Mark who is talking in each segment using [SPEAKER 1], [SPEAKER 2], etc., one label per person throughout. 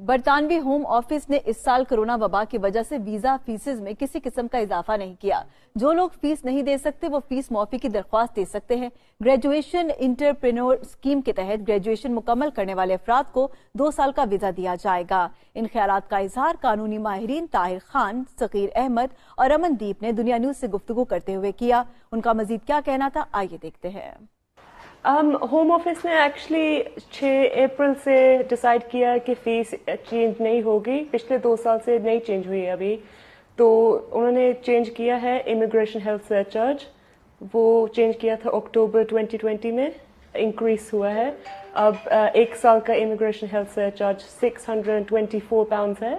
[SPEAKER 1] برطانوی home office نے اس سال کرونا وبا کی وجہ سے ویزا فیسز میں کسی قسم کا اضافہ نہیں کیا. جو لوگ فیس نہیں دے سکتے وہ فیس معافی کی درخواست دے سکتے ہیں. گریجویشن انٹرپرینور اسکیم کے تحت گریجویشن مکمل کرنے والے افراد کو 2 سال کا ویزا دیا جائے گا. ان خیالات کا اظہار قانونی ماہرین طاہر خان، صغیر احمد اور امن دیپ نے دنیا نیوز سے گفتگو کرتے ہوئے کیا. ان کا مزید کیا کہنا تھا، آئیے دیکھتے ہیں.
[SPEAKER 2] ہوم آفس نے ایکچولی 6 اپریل سے ڈیسائیڈ کیا کہ فیس چینج نہیں ہوگی. پچھلے 2 سال سے نہیں چینج ہوئی ابھی، تو انہوں نے چینج کیا ہے امیگریشن ہیلتھ سرچارج. وہ چینج کیا تھا اکتوبر 2020 میں، انکریز ہوا ہے. اب 1 سال کا امیگریشن ہیلتھ سرچارج £624 ہے.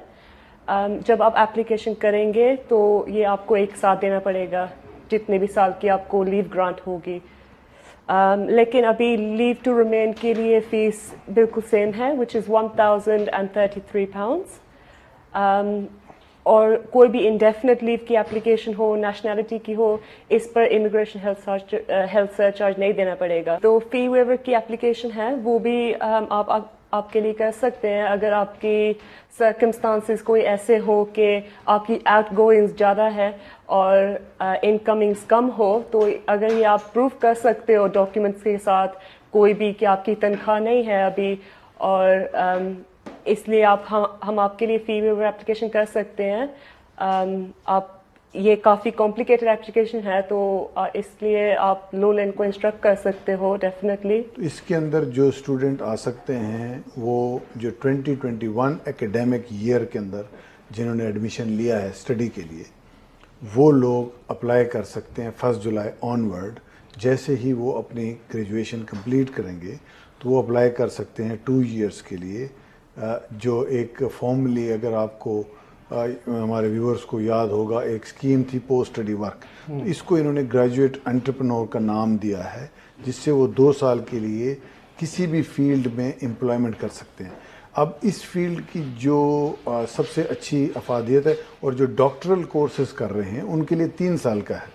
[SPEAKER 2] جب آپ اپلیکیشن کریں گے تو یہ آپ کو 1 ساتھ دینا پڑے گا جتنے بھی سال کی آپ کو لیو گرانٹ ہوگی. لیکن ابھی لیو ٹو ریمین کے لیے فیس بالکل سیم ہے وچ از £1033. اور کوئی بھی انڈیفینٹ لیو کی اپلیکیشن ہو، نیشنلٹی کی ہو، اس پر امیگریشن ہیلتھ سرچارج نہیں دینا پڑے گا. تو فی ویور کی اپلیکیشن ہے وہ بھی آپ کے لیے کر سکتے ہیں اگر آپ کی سرکمسٹانسز کوئی ایسے ہو کہ آپ کی آؤٹ گوئنگز زیادہ ہے اور انکمنگز کم ہو. تو اگر یہ آپ پروف کر سکتے ہو ڈاکیومنٹس کے ساتھ کوئی بھی کہ آپ کی تنخواہ نہیں ہے ابھی، اور اس لیے ہم آپ کے لیے فی ویور اپلیکیشن کر سکتے ہیں. آپ یہ کافی کمپلیکیٹڈ اپلیکیشن ہے تو اس لیے آپ لو لین کو انسٹرکٹ کر سکتے ہو ڈیفینیٹلی.
[SPEAKER 3] اس کے اندر جو اسٹوڈنٹ آ سکتے ہیں وہ جو 2021 اکیڈیمک ایئر کے اندر جنہوں نے ایڈمیشن لیا ہے اسٹڈی کے لیے، وہ لوگ اپلائی کر سکتے ہیں 1 جولائی آنورڈ. جیسے ہی وہ اپنی گریجویشن کمپلیٹ کریں گے تو وہ اپلائی کر سکتے ہیں 2 ایئرس کے لیے. جو ایک فارملی اگر آپ کو ہمارے ویورز کو یاد ہوگا ایک اسکیم تھی پوسٹ اسٹڈی ورک، تو اس کو انہوں نے گریجویٹ انٹرپرنور کا نام دیا ہے، جس سے وہ 2 سال کے لیے کسی بھی فیلڈ میں امپلائمنٹ کر سکتے ہیں. اب اس فیلڈ کی جو سب سے اچھی افادیت ہے اور جو ڈاکٹرل کورسز کر رہے ہیں ان کے لیے 3 سال کا ہے،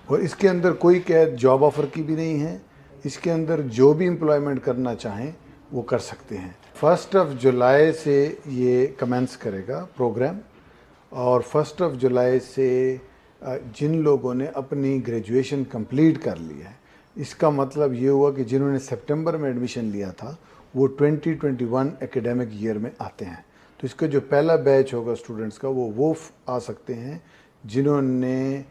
[SPEAKER 3] اور اس کے اندر کوئی قید جاب آفر کی بھی نہیں ہے. اس کے اندر جو بھی امپلائمنٹ کرنا چاہیں وہ کر سکتے ہیں. 1 جولائی سے یہ کمنس کرے گا پروگرام، اور 1 جولائی سے جن لوگوں نے اپنی گریجویشن کمپلیٹ کر لی ہے، اس کا مطلب یہ ہوا کہ جنہوں نے سپٹمبر میں ایڈمیشن لیا تھا وہ 2021 اکیڈیمک ایئر میں آتے ہیں. تو اس کا جو پہلا بیچ ہوگا اسٹوڈنٹس کا وہ آ سکتے ہیں جنہوں نے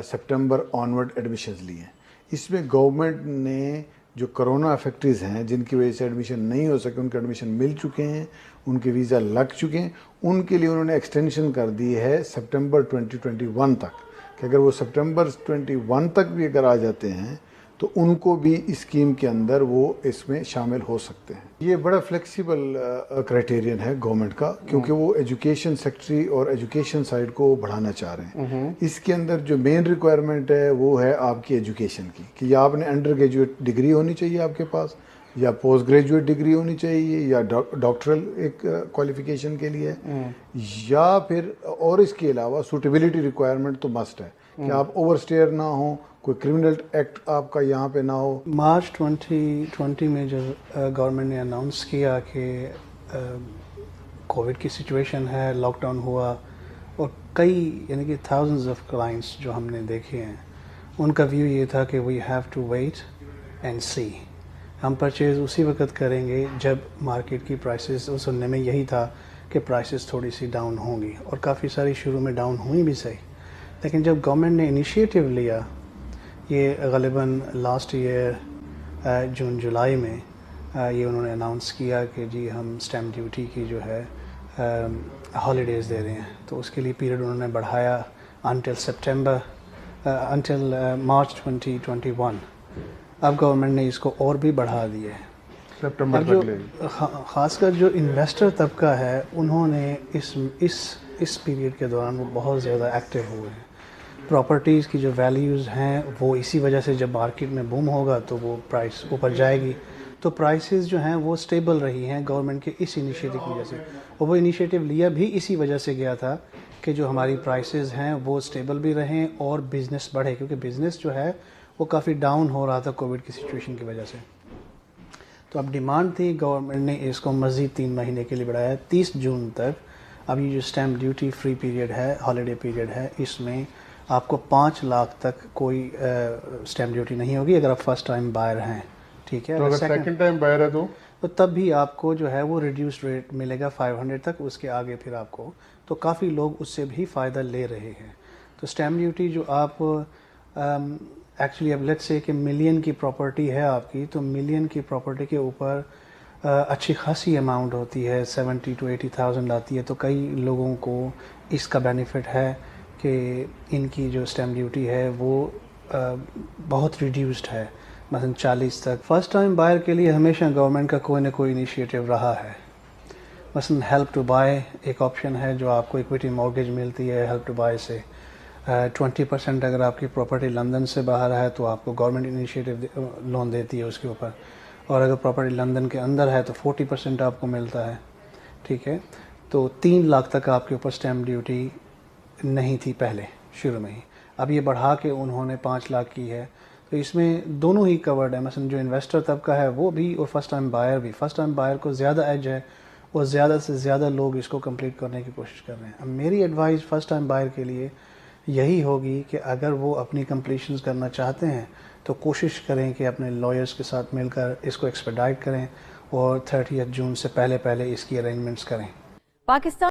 [SPEAKER 3] سپٹمبر آنورڈ ایڈمیشنز لی ہیں. اس میں گورنمنٹ نے جو کرونا افیکٹیز ہیں جن کی وجہ سے ایڈمیشن نہیں ہو سکے، ان کے ایڈمیشن مل چکے ہیں، ان کے ویزا لگ چکے ہیں، ان کے لیے انہوں نے ایکسٹینشن کر دی ہے سپٹمبر 2021 تک، کہ اگر وہ سپٹمبر 21 تک بھی اگر آ جاتے ہیں تو ان کو بھی اسکیم کے اندر وہ اس میں شامل ہو سکتے ہیں. یہ بڑا فلیکسیبل کرائٹیرین ہے گورنمنٹ کا، کیونکہ وہ ایجوکیشن سیکٹری اور ایجوکیشن سائڈ کو بڑھانا چاہ رہے ہیں. اس کے اندر جو مین ریکوائرمنٹ ہے وہ ہے آپ کی ایجوکیشن کی، کہ یا آپ نے انڈر گریجویٹ ڈگری ہونی چاہیے آپ کے پاس، یا پوسٹ گریجویٹ ڈگری ہونی چاہیے، یا ڈاکٹرل ایک کوالیفیکیشن کے لیے، یا پھر اور اس کے علاوہ سوٹیبلٹی ریکوائرمنٹ تو مسٹ ہے کہ آپ اوور اسٹیئر نہ ہوں، کوئی کرمنل ایکٹ آپ کا یہاں پہ نہ ہو.
[SPEAKER 4] مارچ 2020 میں جب گورنمنٹ نے اناؤنس کیا کہ کووڈ کی سچویشن ہے، لاک ڈاؤن ہوا، اور کئی یعنی کہ تھاؤزنز آف کلائنٹس جو ہم نے دیکھے ہیں، ان کا ویو یہ تھا کہ we have to wait and see. ہم پرچیز اسی وقت کریں گے جب مارکیٹ کی پرائسز، سننے میں یہی تھا کہ پرائسز تھوڑی سی ڈاؤن ہوں گی، اور کافی ساری شروع میں ڈاؤن ہوئی بھی صحیح. لیکن جب گورنمنٹ نے انیشیٹو لیا، یہ غالباً لاسٹ ایئر جون جولائی میں یہ انہوں نے اناؤنس کیا کہ جی ہم اسٹیمپ ڈیوٹی کی جو ہے ہالیڈیز دے رہے ہیں، تو اس کے لیے پیریڈ انہوں نے بڑھایا انٹل مارچ 2021. اب گورنمنٹ نے اس کو اور بھی بڑھا دیا ہے سپٹمبر تک. خاص کر جو انویسٹر طبقہ ہے انہوں نے اس پیریڈ کے دوران وہ بہت زیادہ ایکٹیو ہوئے ہیں. پراپرٹیز کی جو ویلیوز ہیں وہ اسی وجہ سے جب مارکیٹ میں بوم ہوگا تو وہ پرائس اوپر جائے گی، تو پرائسز جو ہیں وہ سٹیبل رہی ہیں گورنمنٹ کے اس انیشیٹو کی وجہ سے. اور وہ انیشیٹو لیا بھی اسی وجہ سے گیا تھا کہ جو ہماری پرائسز ہیں وہ سٹیبل بھی رہیں اور بزنس بڑھے، کیونکہ بزنس جو ہے وہ کافی ڈاؤن ہو رہا تھا کووڈ کی سچویشن کی وجہ سے. تو اب ڈیمانڈ تھی، گورنمنٹ نے اس کو مزید 3 مہینے کے لیے بڑھایا 30 جون تک. اب یہ جو اسٹیمپ ڈیوٹی فری پیریڈ ہے، ہالیڈے پیریڈ ہے، اس میں آپ کو 5 لاکھ تک کوئی اسٹیمپ ڈیوٹی نہیں ہوگی اگر آپ فرسٹ ٹائم بائر ہیں. ٹھیک ہے،
[SPEAKER 5] اگر سیکنڈ ٹائم بائر ہے
[SPEAKER 4] تو تب بھی آپ کو جو ہے وہ ریڈیوسڈ ریٹ ملے گا 500 تک، اس کے آگے پھر آپ کو، تو کافی لوگ اس سے بھی فائدہ لے رہے ہیں. تو اسٹیمپ ڈیوٹی جو آپ ایکچولی اب لیٹس سے کہ ملین کی پراپرٹی ہے آپ کی، تو ملین کی پراپرٹی کے اوپر اچھی خاصی اماؤنٹ ہوتی ہے، 70 to 80,000 آتی ہے. تو کئی لوگوں کو اس کا بینیفٹ ہے کہ ان کی جو اسٹیمپ ڈیوٹی ہے وہ بہت ریڈیوسڈ ہے، مثلا 40 تک. فرسٹ ٹائم بائر کے لیے ہمیشہ گورنمنٹ کا کوئی نہ کوئی انیشیٹو رہا ہے. مثلا ہیلپ ٹو بائی ایک آپشن ہے جو آپ کو ایکویٹی مورگیج ملتی ہے ہیلپ ٹو بائی سے. 20% اگر آپ کی پراپرٹی لندن سے باہر ہے تو آپ کو گورنمنٹ انیشیٹو لون دیتی ہے اس کے اوپر، اور اگر پراپرٹی لندن کے اندر ہے تو 40% آپ کو ملتا ہے. ٹھیک ہے، تو 3 لاکھ تک آپ کے اوپر اسٹیمپ ڈیوٹی نہیں تھی پہلے شروع میں ہی. اب یہ بڑھا کے انہوں نے 5 لاکھ کی ہے. تو اس میں دونوں ہی کورڈ ہے، مثلا جو انویسٹر طبقہ ہے وہ بھی اور فرسٹ ٹائم بائر بھی. فرسٹ ٹائم بائر کو زیادہ ایج ہے اور زیادہ سے زیادہ لوگ اس کو کمپلیٹ کرنے کی کوشش کر رہے ہیں. اب میری ایڈوائز فرسٹ ٹائم بائر کے لیے یہی ہوگی کہ اگر وہ اپنی کمپلیشنز کرنا چاہتے ہیں تو کوشش کریں کہ اپنے لائرز کے ساتھ مل کر اس کو ایکسپیڈائٹ کریں اور 30 جون سے پہلے اس کی ارینجمنٹس کریں.
[SPEAKER 1] پاکستان